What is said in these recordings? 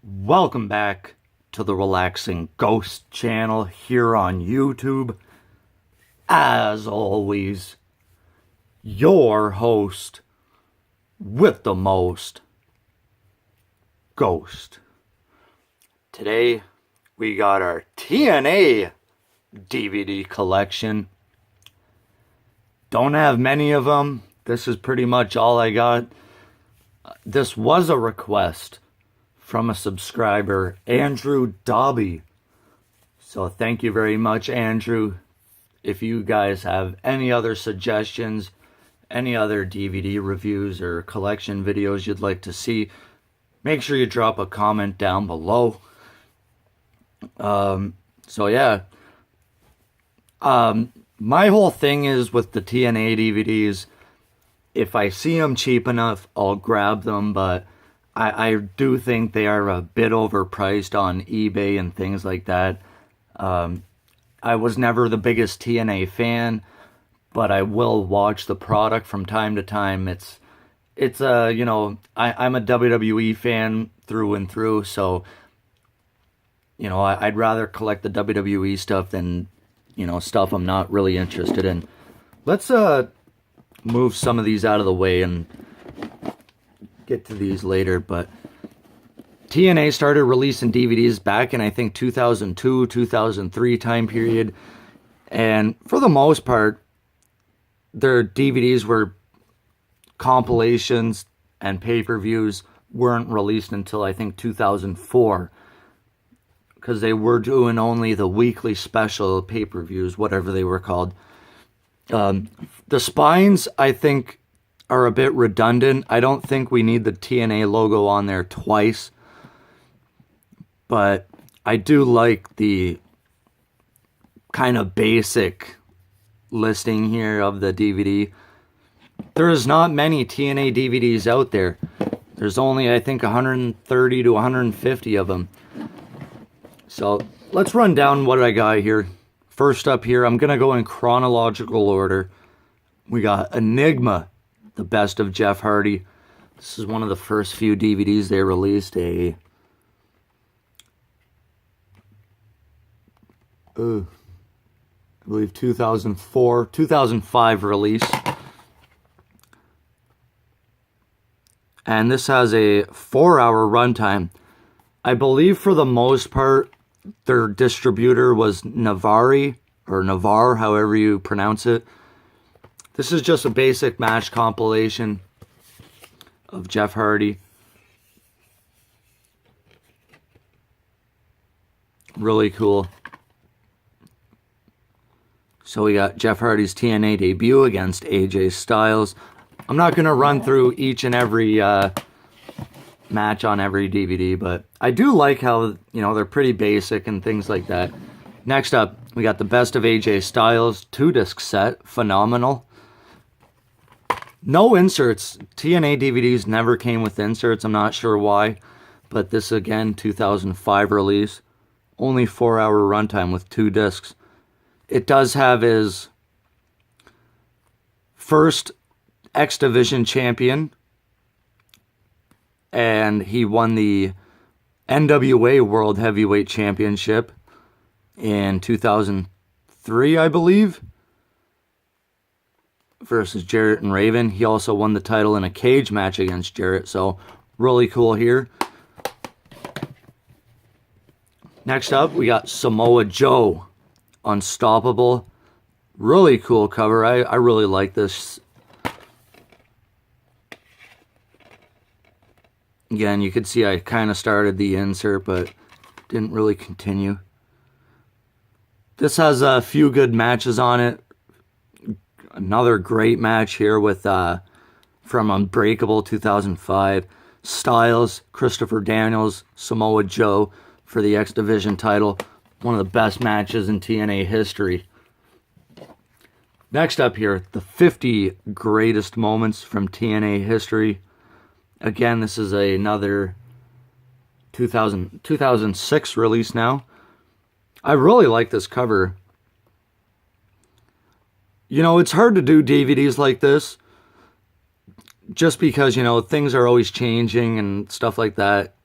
Welcome back to the Relaxing Ghost channel here on YouTube. As always, your host with the most, Ghost. Today, we got our TNA DVD collection. Don't have many of them. This is pretty much all I got. This was a request from a subscriber, Andrew Dobby. So thank you very much, Andrew. If you guys have any other suggestions, any other DVD reviews or collection videos you'd like to see, make sure you drop a comment down below. My whole thing is with the TNA DVDs, if I see them cheap enough, I'll grab them, but I do think they are a bit overpriced on eBay and things like that. I was never the biggest TNA fan, but I will watch the product from time to time. I'm a WWE fan through and through, so, I'd rather collect the WWE stuff than, stuff I'm not really interested in. Let's, move some of these out of the way and get to these later, but TNA started releasing DVDs back in, I think, 2002, 2003 time period, and for the most part, their DVDs were compilations and pay-per-views weren't released until, I think, 2004, because they were doing only the weekly special pay-per-views, whatever they were called. The spines, I think, are a bit redundant. I don't think we need the TNA logo on there twice, but I do like the kind of basic listing here of the DVD. There is not many TNA DVDs out there. There's only, I think, 130 to 150 of them. So let's run down what I got here. First up here, I'm going to go in chronological order. We got Enigma, the best of Jeff Hardy. This is one of the first few DVDs they released. I believe 2005 release. And this has a 4-hour runtime. I believe for the most part, their distributor was Navari, or Navar, however you pronounce it. This is just a basic match compilation of Jeff Hardy. Really cool. So we got Jeff Hardy's TNA debut against AJ Styles. I'm not going to run through each and every match on every DVD, but I do like how, they're pretty basic and things like that. Next up, we got the Best of AJ Styles 2-disc set. Phenomenal. No inserts. TNA DVDs never came with inserts. I'm not sure why, but this, again, 2005 release. Only 4-hour runtime with 2 discs. It does have his first X Division champion, and he won the NWA World Heavyweight Championship in 2003, I believe, versus Jarrett and Raven. He also won the title in a cage match against Jarrett, so really cool here. Next up, we got Samoa Joe, Unstoppable. Really cool cover. I really like this. Again, you could see I kind of started the insert, but didn't really continue. This has a few good matches on it. Another great match here with from Unbreakable 2005. Styles, Christopher Daniels, Samoa Joe for the X Division title. One of the best matches in TNA history. Next up here, the 50 greatest moments from TNA history. Again, this is another 2006 release now. I really like this cover. It's hard to do DVDs like this just because, things are always changing and stuff like that.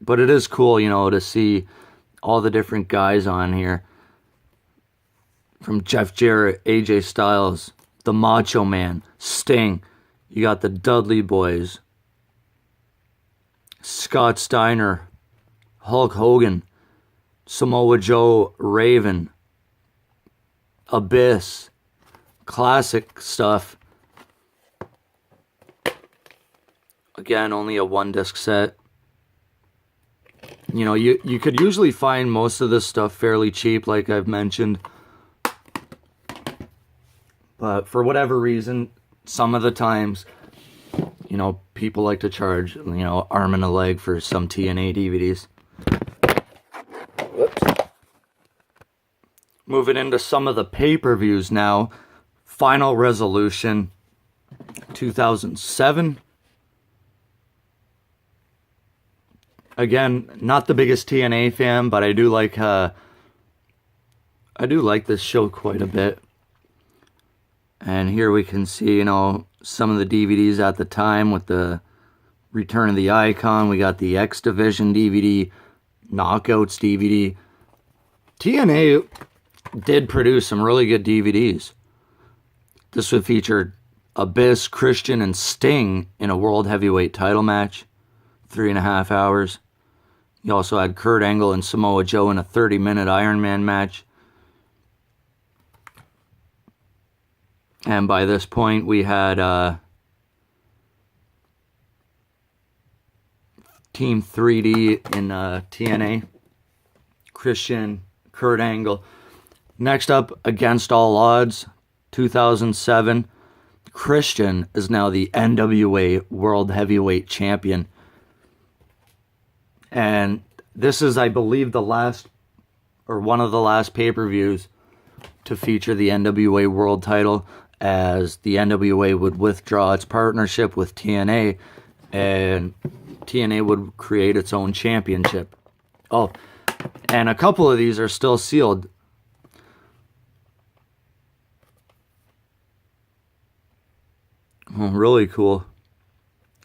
But it is cool, you know, to see all the different guys on here. From Jeff Jarrett, AJ Styles, the Macho Man, Sting. You got the Dudley Boys, Scott Steiner, Hulk Hogan, Samoa Joe, Raven, Abyss, classic stuff. Again, only a 1-disc set. You know, you could usually find most of this stuff fairly cheap, like I've mentioned. But for whatever reason, some of the times, you know, people like to charge, you know, arm and a leg for some TNA DVDs. Whoops. Moving into some of the pay-per-views now. Final Resolution 2007. Again, not the biggest TNA fan, but I do like this show quite a bit. And here we can see, you know, some of the DVDs at the time with the Return of the Icon. We got the X Division DVD, Knockouts DVD. TNA did produce some really good DVDs. This would feature Abyss, Christian, and Sting in a World Heavyweight title match, 3.5 hours. You also had Kurt Angle and Samoa Joe in a 30-minute Iron Man match. And by this point, we had Team 3D in TNA. Christian, Kurt Angle. Next up, Against All Odds, 2007. Christian is now the NWA World Heavyweight Champion. And this is, I believe, the last, or one of the last pay-per-views to feature the NWA World title, as the NWA would withdraw its partnership with TNA, and TNA would create its own championship. Oh, and a couple of these are still sealed. Oh, really cool.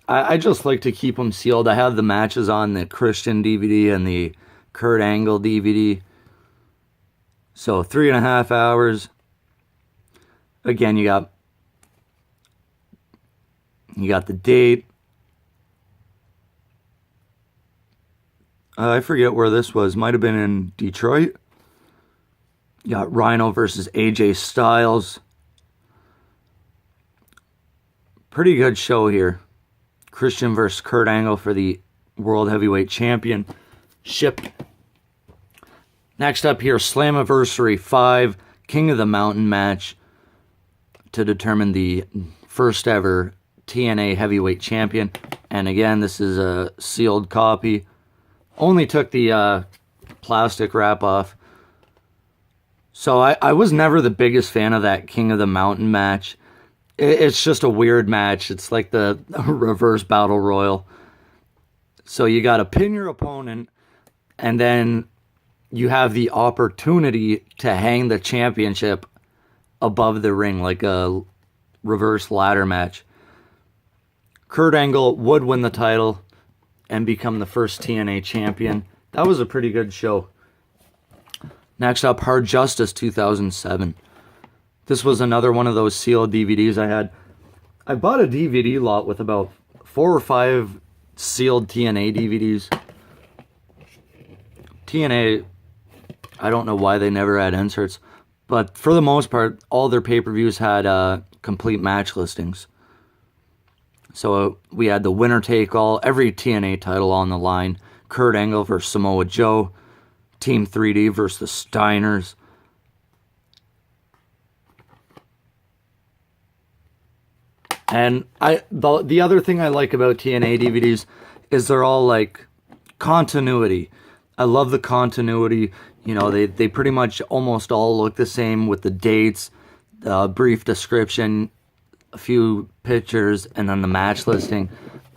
I just like to keep them sealed. I have the matches on the Christian DVD and the Kurt Angle DVD. So 3.5 hours. Again, you got the date. I forget where this was. Might have been in Detroit. You got Rhino versus AJ Styles. Pretty good show here. Christian versus Kurt Angle for the World Heavyweight Championship. Next up here, Slammiversary 5, King of the Mountain match to determine the first ever TNA Heavyweight Champion. And again, this is a sealed copy. Only took the plastic wrap off. So I was never the biggest fan of that King of the Mountain match. It's just a weird match. It's like the reverse battle royal. So you got to pin your opponent, and then you have the opportunity to hang the championship above the ring, like a reverse ladder match. Kurt Angle would win the title and become the first TNA champion. That was a pretty good show. Next up, Hard Justice 2007. This was another one of those sealed DVDs I had. I bought a DVD lot with about 4 or 5 sealed TNA DVDs. TNA, I don't know why they never had inserts, but for the most part, all their pay-per-views had complete match listings. So we had the winner take all, every TNA title on the line. Kurt Angle versus Samoa Joe. Team 3D versus the Steiners. And the other thing I like about TNA DVDs is they're all like continuity. I love the continuity. You know, they pretty much almost all look the same with the dates, the brief description, a few pictures, and then the match listing.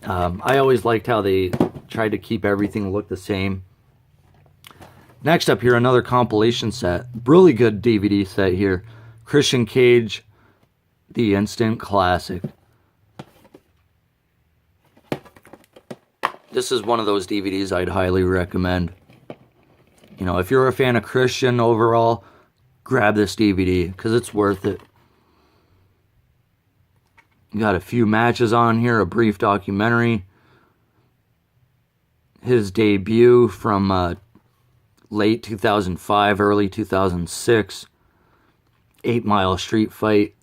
I always liked how they tried to keep everything look the same. Next up here, another compilation set. Really good DVD set here. Christian Cage, The Instant Classic. this is one of those DVDs I'd highly recommend. You know, if you're a fan of Christian overall, grab this DVD because it's worth it. You got a few matches on here, a brief documentary. His debut from late 2005, early 2006. 8 Mile Street Fight.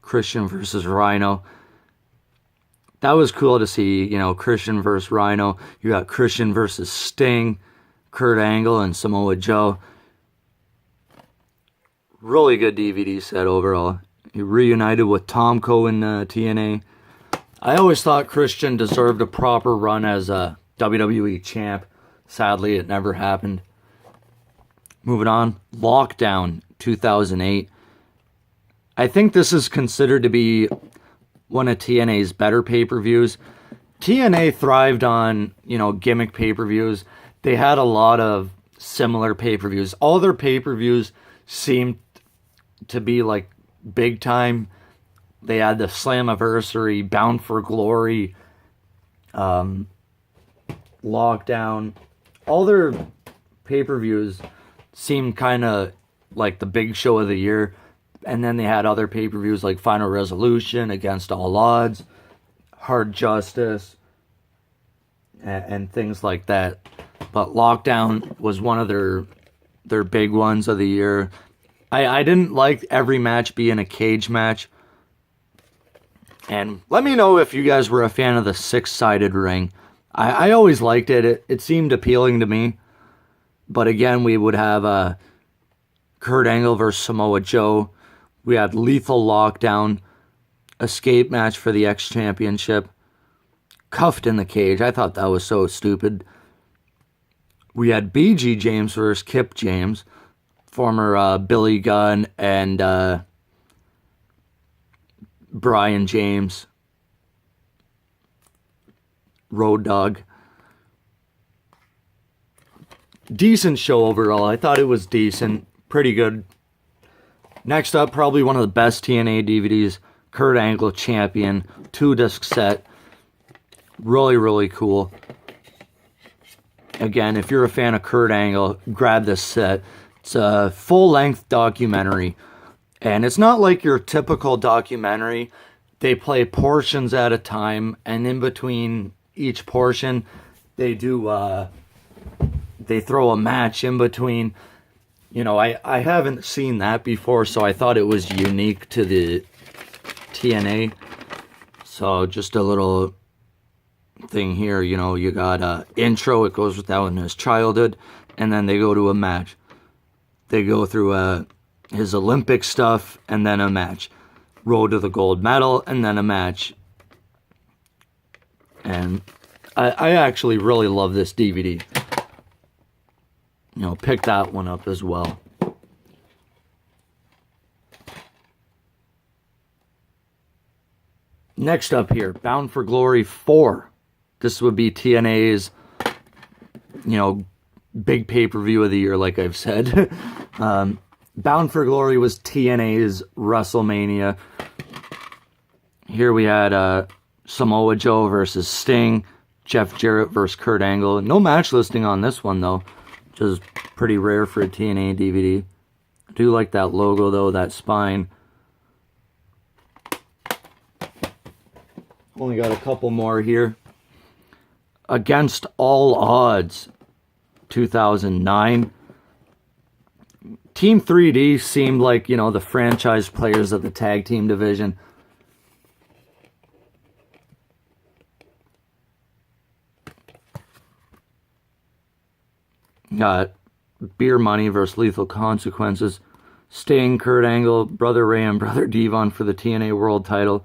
Christian versus Rhino. That was cool to see, you know, Christian versus Rhino. You got Christian versus Sting, Kurt Angle, and Samoa Joe. Really good DVD set overall. He reunited with Tomko in TNA. I always thought Christian deserved a proper run as a WWE champ. Sadly, it never happened. Moving on. Lockdown 2008. I think this is considered to be one of TNA's better pay-per-views. TNA thrived on, you know, gimmick pay-per-views. They had a lot of similar pay-per-views. All their pay-per-views seemed to be like big time. They had the Slammiversary, Bound for Glory, Lockdown. All their pay-per-views seemed kind of like the big show of the year. And then they had other pay-per-views like Final Resolution, Against All Odds, Hard Justice, and things like that. But Lockdown was one of their big ones of the year. I didn't like every match being a cage match. And let me know if you guys were a fan of the 6-sided ring. I always liked it. It seemed appealing to me. But again, we would have Kurt Angle versus Samoa Joe. We had Lethal Lockdown, escape match for the X Championship, cuffed in the cage. I thought that was so stupid. We had BG James versus Kip James, former Billy Gunn and Brian James, Road Dogg. Decent show overall. I thought it was decent. Pretty good. Next up, probably one of the best TNA DVDs, Kurt Angle Champion, 2-disc set. Really, really cool. Again, if you're a fan of Kurt Angle, grab this set. It's a full-length documentary. And it's not like your typical documentary. They play portions at a time, and in between each portion, they throw a match in between. You know, I haven't seen that before, so I thought it was unique to the TNA. So just a little thing here, you know, you got a intro, it goes with that in his childhood, and then they go to a match. They go through his Olympic stuff, and then a match. Road to the gold medal, and then a match. And I actually really love this DVD. You know, pick that one up as well. Next up here, Bound for Glory 4. This would be TNA's, you know, big pay-per-view of the year, like I've said. Bound for Glory was TNA's WrestleMania. Here we had Samoa Joe versus Sting, Jeff Jarrett versus Kurt Angle. No match listing on this one, though, which is pretty rare for a TNA DVD. I do like that logo, though, that spine. Only got a couple more here. Against All Odds, 2009. Team 3D seemed like, you know, the franchise players of the tag team division. Got Beer Money versus Lethal Consequences. Sting, Kurt Angle, Brother Ray, and Brother Devon for the TNA World title.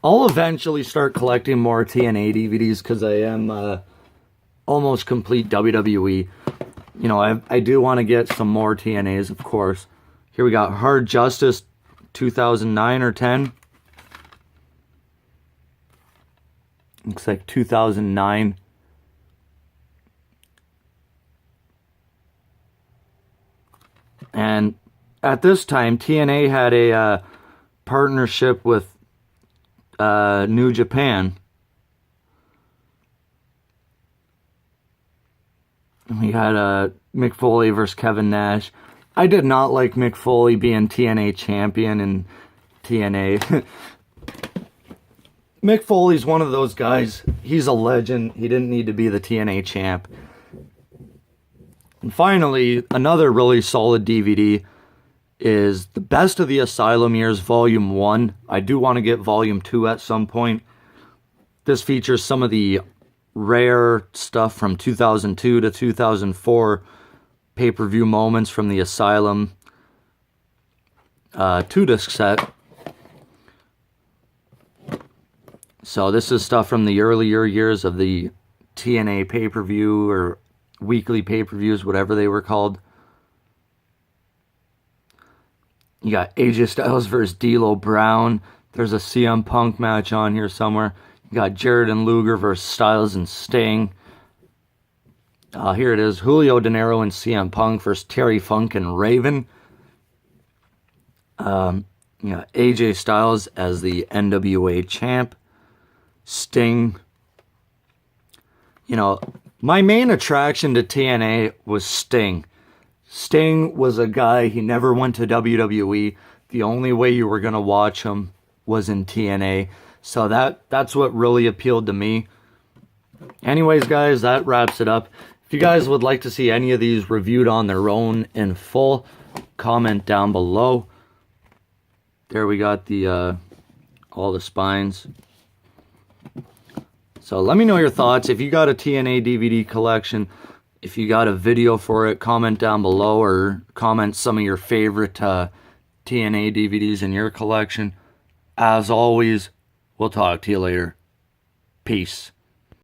I'll eventually start collecting more TNA DVDs because I am almost complete WWE. You know, I do want to get some more TNAs, of course. Here we got Hard Justice 2009 or 10. Looks like 2009. And at this time, TNA had a partnership with New Japan. We had Mick Foley versus Kevin Nash. I did not like Mick Foley being TNA champion in TNA. Mick Foley's one of those guys. He's a legend. He didn't need to be the TNA champ. And finally, another really solid DVD is The Best of the Asylum Years Volume 1. I do want to get Volume 2 at some point. This features some of the rare stuff from 2002 to 2004 pay-per-view moments from the Asylum 2-disc set. So this is stuff from the earlier years of the TNA pay-per-view or weekly pay-per-views, whatever they were called. You got AJ Styles versus D'Lo Brown. There's a CM Punk match on here somewhere. You got Jarrett and Luger versus Styles and Sting. Here it is. Julio De Niro and CM Punk versus Terry Funk and Raven. You got AJ Styles as the NWA champ. Sting. You know, my main attraction to TNA was Sting. Sting was a guy, he never went to WWE. The only way you were going to watch him was in TNA. So that's what really appealed to me. Anyways, guys, that wraps it up. If you guys would like to see any of these reviewed on their own in full, comment down below. There we got the all the spines. So let me know your thoughts. If you got a TNA DVD collection, if you got a video for it, comment down below or comment some of your favorite TNA DVDs in your collection. As always, we'll talk to you later. Peace.